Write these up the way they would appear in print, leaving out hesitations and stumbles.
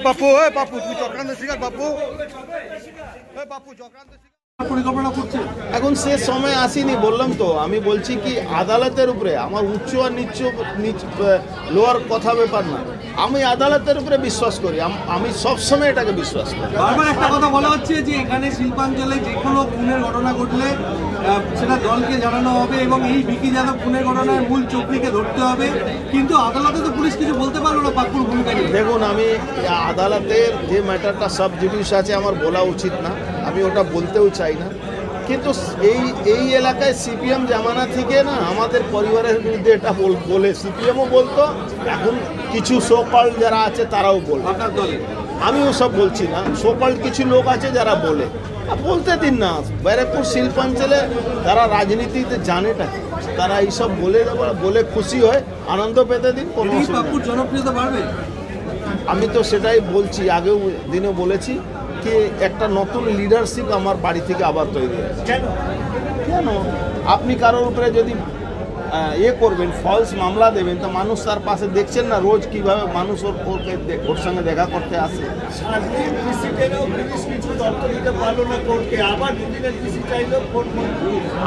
পাপু তুমি চক্রান্ত শিকার বাপু চক্রান্ত পরিকল্পনা করছে। এখন সে সময় আসেনি, বললাম তো। আমি বলছি কি আদালতের উপরে আমার উচ্চ আর নিচ লোয়ার কথা ব্যাপার না, আমি আদালতের উপরে বিশ্বাস করি। আমি সবসময় এটাকে বিশ্বাস করি। বারবার একটা কথা বলা হচ্ছে যে এখানে শিল্পাঞ্চলে যে কোনো খুনের ঘটনা ঘটলে সেটা দলকে জানানো হবে এবং এই ভিকি যাদব খুনের ঘটনার মূল চক্রীকে ধরতে হবে, কিন্তু আদালতে তো পুলিশ কিছু বলতে পারলো না পাপ্পুর ভূমিকা নিয়ে। দেখুন, আমি আদালতের যে ম্যাটারটা সাব জুডিস আছে আমার বলা উচিত না, আমি ওটা বলতেও চাই না। কিন্তু এই এলাকায় সিপিএম জামানা থেকে না আমাদের পরিবারের বিরুদ্ধে এটা বলে সিপিএমও বলতো, এখন কিছু সোকল যারা আছে তারাও বলে। আপনার দলে আমিও সব বলছি না, সোকল কিছু লোক আছে যারা বলে, বলতে দিন না। ব্যারাকপুর শিল্পাঞ্চলে তারা রাজনীতিতে জানেটা, তারা এইসব বলে খুশি হয়, আনন্দ পেতে দিন। পাপ্পুর জনপ্রিয়তা বাড়বে। আমি তো সেটাই বলছি, আগেও দিনে বলেছি কি একটা নতুন লিডারশিপ আমার বাড়ি থেকে আবার তৈরি হয়। কেন আপনি কারোর উপরে যদি করবেন, ফলস মামলা দেবেন, তো মানুষ তার পাশে দেখছেন না রোজ কিভাবে মানুষ ওর সঙ্গে দেখা করতে আসে।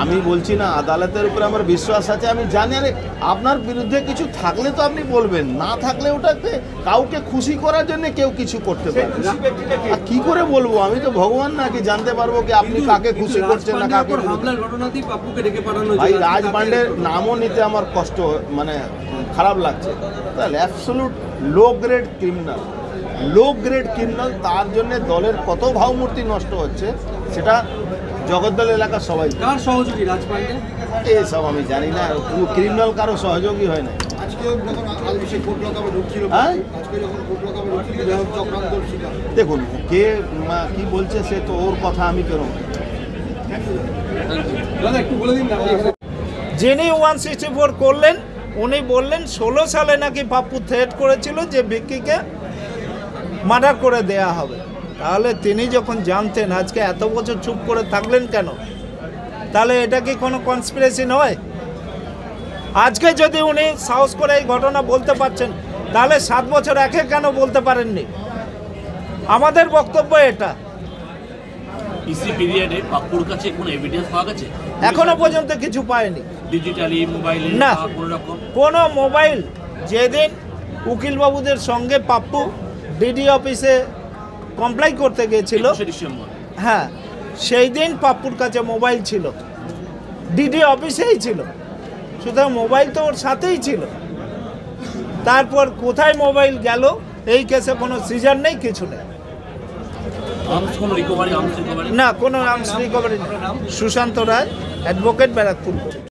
আমি বলছি না, আদালতের উপরে আমার বিশ্বাস আছে। আমি জানি আরে আপনার বিরুদ্ধে কিছু থাকলে তো আপনি বলবেন, না থাকলে ওটাকে কাউকে খুশি করার জন্য কেউ কিছু করতে পারে। আর কি করে বলবো, আমি তো ভগবান নাকি জানতে পারবো কি আপনি কাকে খুশি করছেন না কাকে। ভাই রাজ পান্ডের নামও নিতে আমার কষ্ট, মানে খারাপ লাগছে। তাহলে অ্যাবসলুট লো গ্রেড ক্রিমিনাল, তার জন্য দলের কত ভাবমূর্তি নষ্ট হচ্ছে সেটা জগদ্দল এলাকার সবাই। কার সহযোগী রাজ পান্ডে? এসব আমি জানি না, ক্রিমিনাল কারো সহযোগী হয় না। দেখুন কে কি বলছে সে তো ওর কথা, আমি কেন যিনি 164 করলেন উনি বললেন 16 সালে নাকি পাপ্পু থ্রেট করেছিল যে ভিকিকে মার্ডার করে দেয়া হবে। তাহলে তিনি যখন জানতেন আজকে এত বছর চুপ করে থাকলেন কেন? তাহলে এটা কি কোনো কনস্পিরেসি নয়? আজকে যদি উনি সাহস করে এই ঘটনা বলতে পারছেন, তাহলে 7 বছর আগে কেন বলতে পারেননি? আমাদের বক্তব্য এটা। ইসি পিরিয়ডে পাপ্পুর কাছে কোনো এভিডেন্স পাওয়া গেছে? এখনো পর্যন্ত কিছু পায়নি। ডিজিটালি মোবাইলে না, কোনো রকম কোনো মোবাইল। যেদিন উকিলবাবুদের সঙ্গে পাপ্পু ডিডি অফিসে কমপ্লেন করতে গিয়েছিল, হ্যাঁ, সেই দিন পাপ্পুর কাছে মোবাইল ছিল, ডিডি অফিসেই ছিল, সুতরাং মোবাইল তো ওর সাথেই ছিল। তারপর কোথায় মোবাইল গেল, এই কেসে কোনো সিজার নেই, কিছু নেই। না, কোনো আর্মস রিকভারি নেই। সুশান্ত রায়, অ্যাডভোকেট, ব্যারাকপুর।